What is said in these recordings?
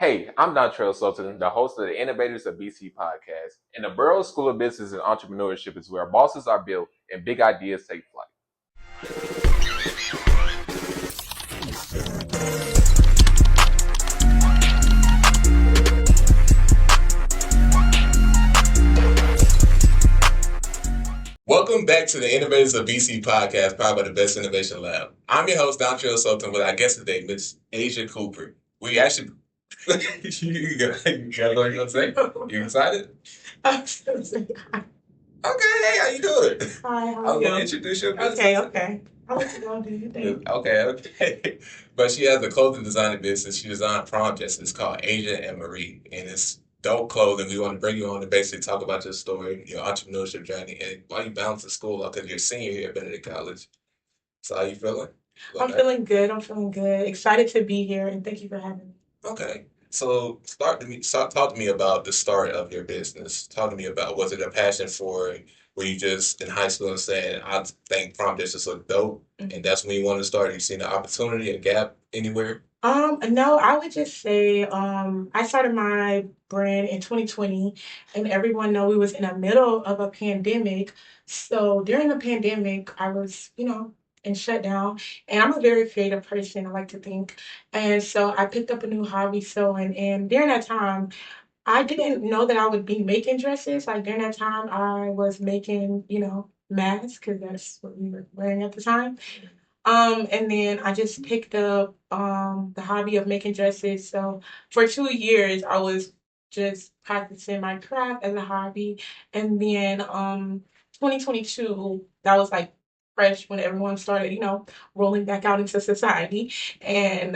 Hey, I'm Dontrell Sultan, the host of the Innovators of BC podcast. And the Burroughs School of Business and Entrepreneurship is where bosses are built and big ideas take flight. Welcome back to the Innovators of BC podcast, powered by the Best Innovation Lab. I'm your host, Dontrell Sultan, with our guest today, Miss Asia Cooper. We actually, you got what you're going to say? You excited? I'm so sorry. Okay, hey, how you doing? Hi, I how was are going to you? introduce your business. Okay. I'll let you go do your thing. Okay. But she has a clothing designing business. She designed prom dresses. It's called Asia and Marie, and it's dope clothing. We want to bring you on to basically talk about your story, your entrepreneurship journey, and why you balancing school out because you're a senior here at Benedict College. So how you feeling? I'm feeling good. I'm feeling good. Excited to be here, and thank you for having me. Okay. So talk to me about the start of your business. Talk to me about, was it a passion for, were you just in high school and saying, I think prom dresses look dope, and that's when you wanted to start? You seen an opportunity, a gap anywhere? No, I would just say, I started my brand in 2020, and everyone know we was in the middle of a pandemic. So during the pandemic, I was, in shutdown, and I'm a very creative person, I like to think. And so I picked up a new hobby sewing, and during that time, I didn't know that I would be making dresses. Like during that time, I was making, masks because that's what we were wearing at the time. And then I just picked up the hobby of making dresses. So for 2 years, I was just practicing my craft as a hobby. And then 2022, that was like fresh when everyone started, rolling back out into society. And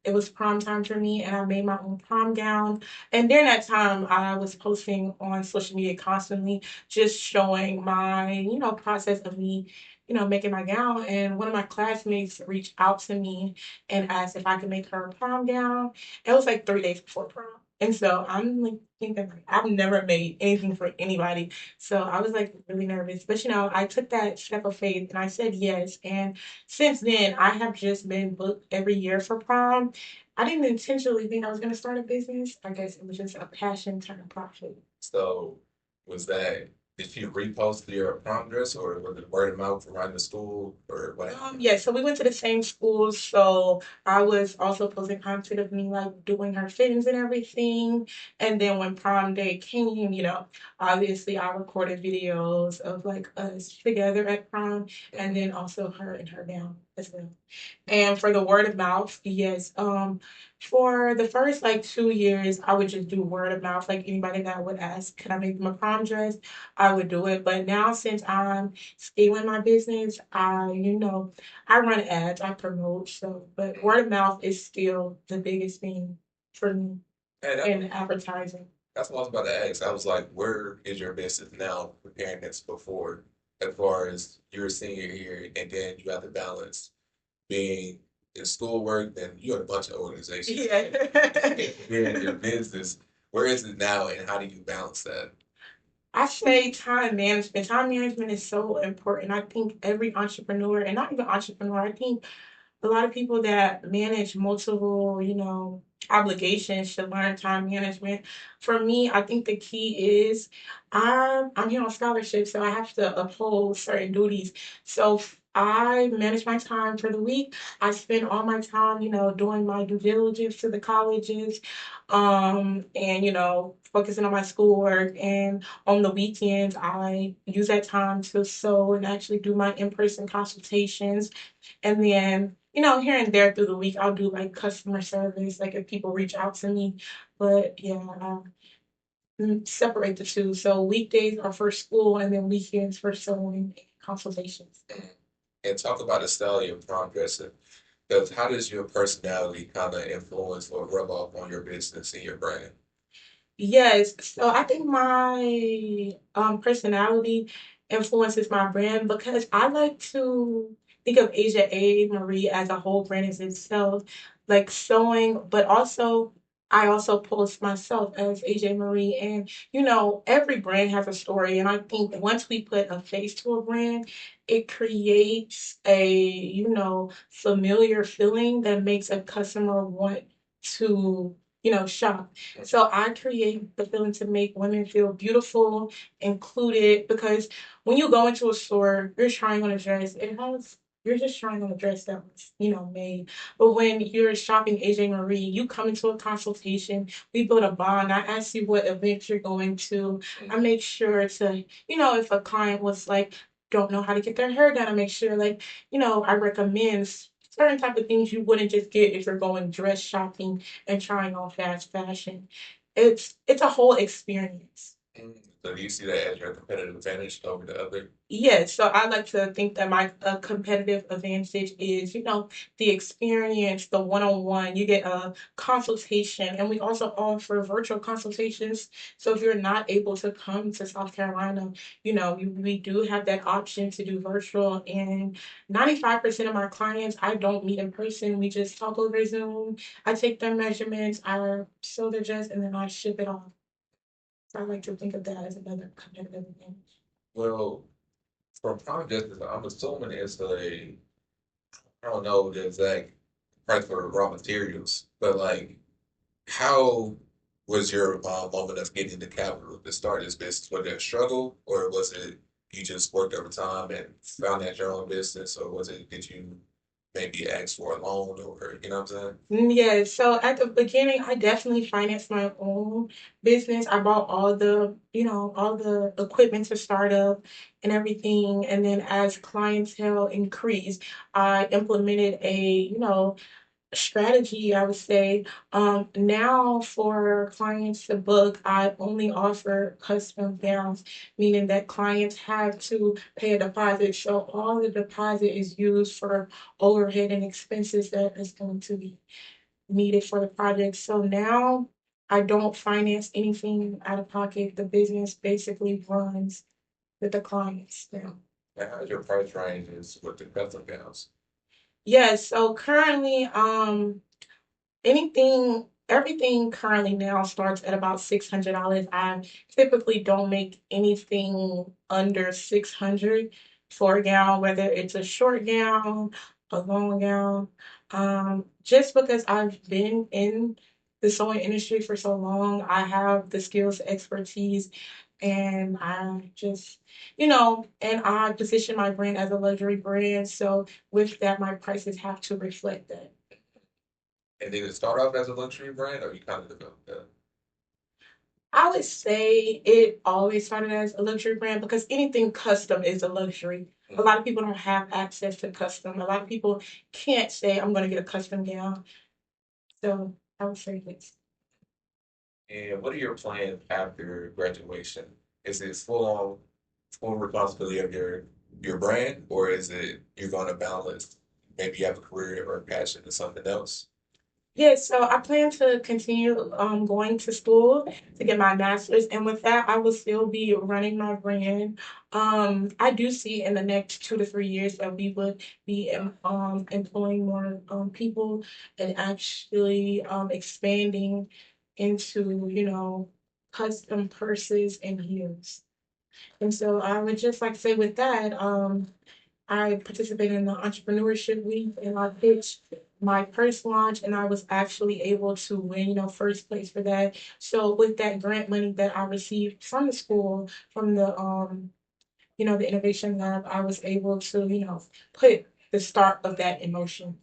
it was prom time for me, and I made my own prom gown. And during that time, I was posting on social media constantly, just showing my, process of me making my gown. And one of my classmates reached out to me and asked if I could make her a prom gown. It was like 3 days before prom. And so I'm like thinking like I've never made anything for anybody. So I was like really nervous. But I took that step of faith and I said yes. And since then I have just been booked every year for prom. I didn't intentionally think I was gonna start a business. I guess it was just a passion turned a profit. So was that, did you repost your prom dress, or was it word of mouth around the school, or what happened? Yeah, so we went to the same school, so I was also posting content of me like doing her fittings and everything. And then when prom day came, obviously I recorded videos of like us together at prom, and then also her and her gown as well. And for the word of mouth, yes. For the first like 2 years, I would just do word of mouth. Like anybody that would ask, can I make them a prom dress? I would do it. But now since I'm scaling my business, I run ads, I promote. So, but word of mouth is still the biggest thing for me And in advertising. that's what I was about to ask. I was like, where is your business now comparing this before, as far as you're a senior here, and then you have to balance being in schoolwork, then you have a bunch of organizations. Yeah. Being in your business, where is it now, and how do you balance that? I say time management. Time management is so important. I think every entrepreneur, and not even entrepreneur, I think a lot of people that manage multiple, obligations should learn time management. For me, I think the key is I'm here on scholarship, so I have to uphold certain duties. So I manage my time for the week. I spend all my time, doing my due diligence to the colleges, and focusing on my schoolwork. And on the weekends, I use that time to sew and actually do my in-person consultations. And then, here and there through the week, I'll do like customer service, like if people reach out to me. But yeah, separate the two. So weekdays are for school, and then weekends for sewing and consultations. And talk about the style of your prom dressing. Because how does your personality kind of influence or rub off on your business and your brand? Yes, so I think my personality influences my brand because I like to think of Asia A. Marie as a whole brand as itself, like sewing, but also I also post myself as Asia Marie. And every brand has a story. And I think once we put a face to a brand, it creates a, familiar feeling that makes a customer want to shop. So I create the feeling to make women feel beautiful, included, because when you go into a store, you're trying on a dress. You're just trying on a dress that was, made. But when you're shopping AJ Marie, you come into a consultation. We build a bond. I ask you what event you're going to. I make sure to, if a client was like, don't know how to get their hair done, I make sure like, I recommend certain type of things you wouldn't just get if you're going dress shopping and trying on fast fashion. It's a whole experience. So do you see that as your competitive advantage over the other? Yes, so I like to think that my competitive advantage is, the experience, the one-on-one. You get a consultation, and we also offer virtual consultations. So if you're not able to come to South Carolina, we do have that option to do virtual. And 95% of my clients, I don't meet in person. We just talk over Zoom. I take their measurements, I sew their dress, and then I ship it off. So I like to think of that as another competitive advantage. Well, from Prime Justice, I'm assuming it's I don't know the exact price for raw materials, but like, how was your moment of getting the capital to start this business? Was it a struggle, or was it you just worked over time and found that your own business, or was it did you maybe ask for a loan, or you know what I'm saying? Yeah, so at the beginning, I definitely financed my own business. I bought all the equipment to start up and everything. And then as clientele increased, I implemented a strategy, I would say. Now for clients to book, I only offer custom gowns, meaning that clients have to pay a deposit. So all the deposit is used for overhead and expenses that is going to be needed for the project. So now I don't finance anything out of pocket. The business basically runs with the clients now. And how's your price ranges with the custom gowns? Yes, so currently, everything currently now starts at about $600. I typically don't make anything under 600 for a gown, whether it's a short gown, a long gown. Just because I've been in the sewing industry for so long, I have the skills, expertise, and I just, and I position my brand as a luxury brand. So with that, my prices have to reflect that. And did it start off as a luxury brand, or you kind of developed that? I would say it always started as a luxury brand because anything custom is a luxury. A lot of people don't have access to custom. A lot of people can't say, I'm going to get a custom gown. So I would say this. And what are your plans after graduation? Is it full responsibility of your brand, or is it you're going to balance maybe you have a career or a passion to something else? Yeah, so I plan to continue going to school to get my master's, and with that, I will still be running my brand. I do see in the next 2 to 3 years that we would be employing more people and actually expanding into custom purses and heels. And so I would just like to say with that, I participated in the entrepreneurship week and I pitched my first launch and I was actually able to win, first place for that. So with that grant money that I received from the school, from the innovation lab, I was able to, put the start of that in motion.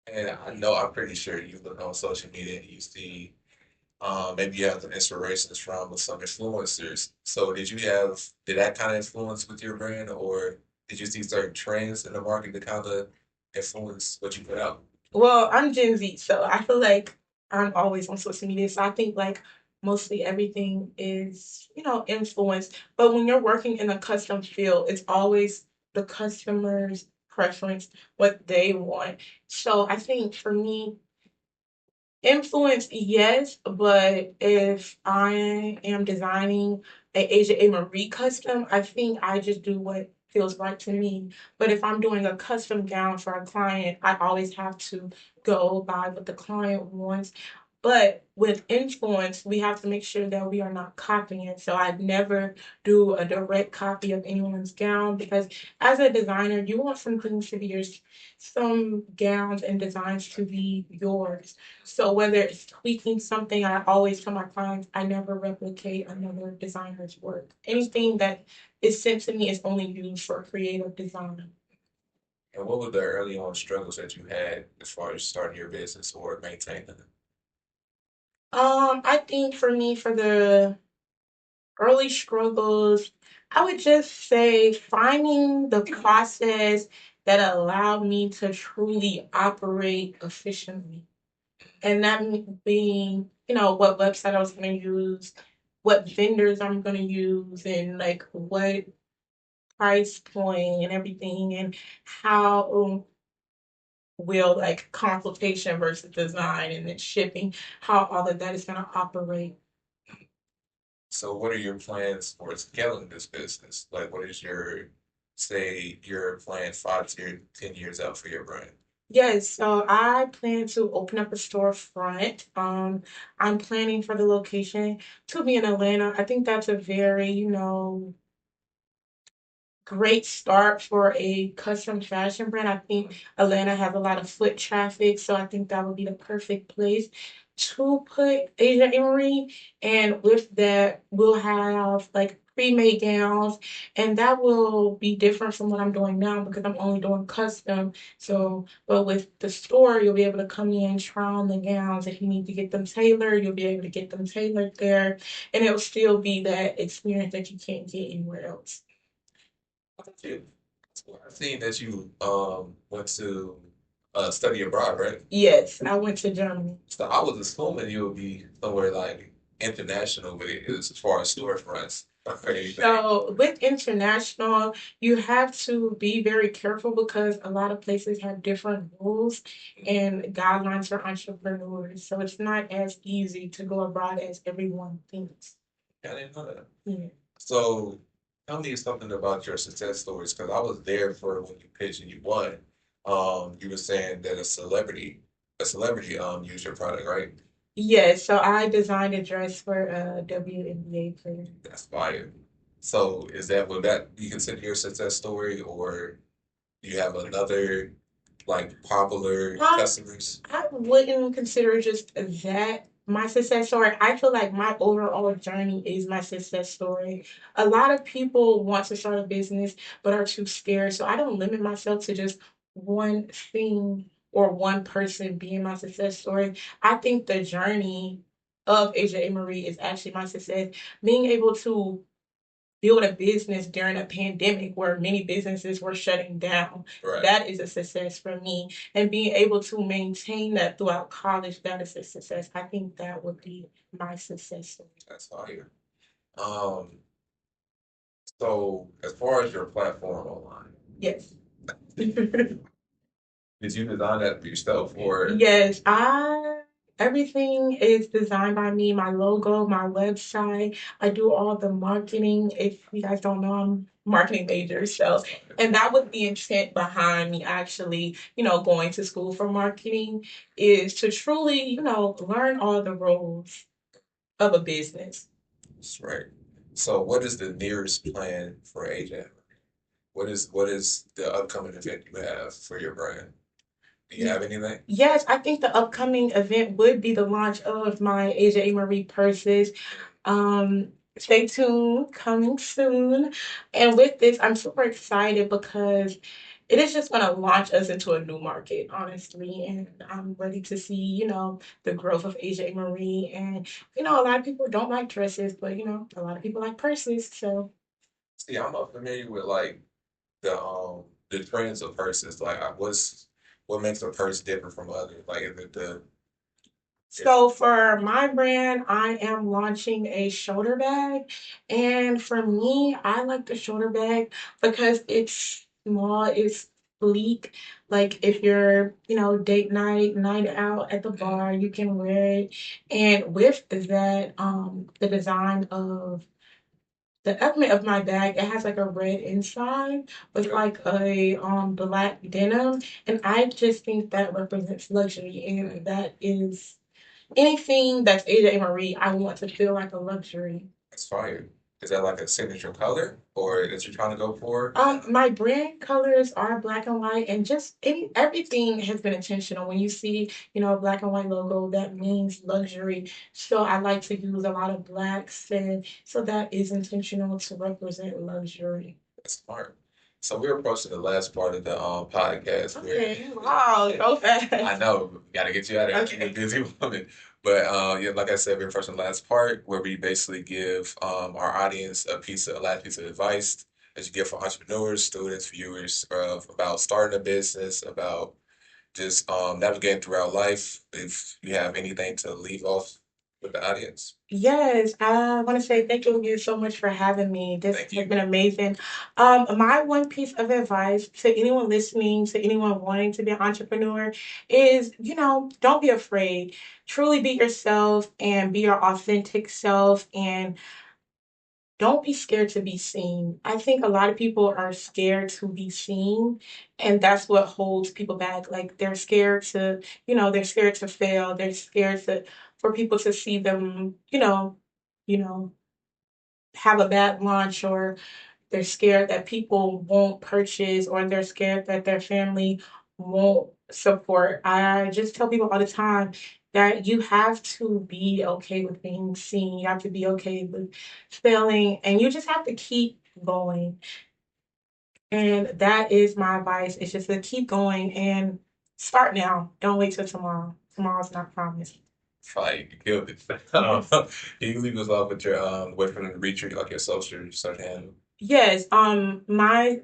And I know I'm pretty sure you look on social media and you see maybe you have some inspirations from some influencers. So did that kind of influence with your brand, or did you see certain trends in the market that kind of influence what you put out? Well, I'm Gen Z, so I feel like I'm always on social media. So I think like mostly everything is, influenced. But when you're working in a custom field, it's always the customer's preference, what they want. So I think for me, influence, yes, but if I am designing a Asia A Marie custom, I think I just do what feels right to me. But if I'm doing a custom gown for a client, I always have to go by what the client wants. But with influence, we have to make sure that we are not copying it. So I'd never do a direct copy of anyone's gown because as a designer, you want some things to be yours, some gowns and designs to be yours. So whether it's tweaking something, I always tell my clients I never replicate another designer's work. Anything that is sent to me is only used for creative design. And what were the early on struggles that you had as far as starting your business or maintaining it? I think for me, for the early struggles, I would just say finding the process that allowed me to truly operate efficiently. And that being, what website I was going to use, what vendors I'm going to use, and like what price point and everything, and how will like consultation versus design and then shipping, how all of that is going to operate. So what are your plans for scaling this business? Like what is your plan 5 to 10 years out for your brand? Yes, so I plan to open up a storefront. I'm planning for the location to be in Atlanta. I think that's a very, great start for a custom fashion brand. I think Atlanta has a lot of foot traffic, so I think that would be the perfect place to put Asia Emery. And with that, we'll have like pre-made gowns, and that will be different from what I'm doing now because I'm only doing custom. So, but with the store, you'll be able to come in, try on the gowns. If you need to get them tailored, you'll be able to get them tailored there, and it'll still be that experience that you can't get anywhere else. Yeah. So I've seen that you went to study abroad, right? Yes, I went to Germany. So I was assuming you would be somewhere like international with it as far as storefronts or anything. So with international, you have to be very careful because a lot of places have different rules and guidelines for entrepreneurs. So it's not as easy to go abroad as everyone thinks. I didn't know that. Yeah. So tell me something about your success stories because I was there for when you pitched and you won. You were saying that a celebrity used your product, right? Yes, so I designed a dress for a WNBA player. That's fire. So is that would that be considered your success story, or do you have another like popular customers? I wouldn't consider just that my success story. I feel like my overall journey is my success story. A lot of people want to start a business but are too scared. So I don't limit myself to just one thing or one person being my success story. I think the journey of Asia A. Marie is actually my success. Being able to build a business during a pandemic where many businesses were shutting down. Right. That is a success for me. And being able to maintain that throughout college, that is a success. I think that would be my success story. That's fire. Um, so as far as your platform online, Yes. did you design that for yourself or Yes, everything is designed by me, my logo, my website. I do all the marketing. If you guys don't know, I'm marketing major. So and that was the intent behind me actually, going to school for marketing is to truly, learn all the roles of a business. that's right? So what is the nearest plan for AJ? What is the upcoming event you have for your brand? Do you have anything? Yes, I think the upcoming event would be the launch of my Asia A. Marie purses. Stay tuned, coming soon. And with this, I'm super excited because it is just going to launch us into a new market, honestly. And I'm ready to see, the growth of Asia A. Marie. And, a lot of people don't like dresses, but, a lot of people like purses. So See, I'm not familiar with like the trends of purses. Like what makes a purse different from others? Like is it the So for my brand, I am launching a shoulder bag. And for me, I like the shoulder bag because it's small, it's sleek. Like if you're, date night, night out at the bar, you can wear it. And with that, the design of the element of my bag, it has like a red inside with like a black denim. And I just think that represents luxury and that is anything that's Asia Marie, I want to feel like a luxury. That's fire. Is that like a signature color or that you're trying to go for? My brand colors are black and white, and just everything has been intentional. When you see, a black and white logo, that means luxury. So I like to use a lot of blacks, and so that is intentional to represent luxury. That's smart. So we're approaching the last part of the podcast. Okay, wow, so fast. I know, we gotta get you out of here. Okay. You're a busy woman. But yeah, like I said, we're approaching the last part where we basically give our audience a last piece of advice that you give for entrepreneurs, students, viewers about starting a business, about just navigating throughout life. If you have anything to leave off with the audience. Yes, I want to say thank you so much for having me. This Thank has you. been amazing. My one piece of advice to anyone listening, to anyone wanting to be an entrepreneur is, don't be afraid. Truly be yourself and be your authentic self, and don't be scared to be seen. I think a lot of people are scared to be seen, and that's what holds people back. Like they're scared to, they're scared to fail. They're scared for people to see them, you know, have a bad launch, or they're scared that people won't purchase, or they're scared that their family won't support. I just tell people all the time that you have to be okay with being seen. You have to be okay with failing, and you just have to keep going. And that is my advice. It's just to keep going and start now. Don't wait till tomorrow. Tomorrow's not promised. Fire, you killed it. Can you leave us off with your way from the retreat, like your social handle? Yes, my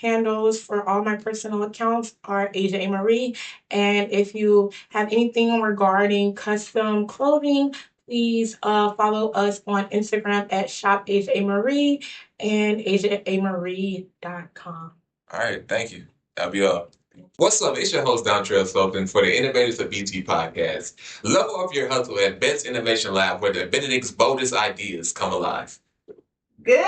handles for all my personal accounts are Asia A. Marie. And if you have anything regarding custom clothing, please follow us on Instagram at Shop Asia A. Marie and AsiaAmarie.com. All right, thank you. That'll be all. What's up? It's your host, Dontrell Sultan, for the Innovators of BT podcast. Level up your hustle at Best Innovation Lab, where the Benedict's boldest ideas come alive. Good.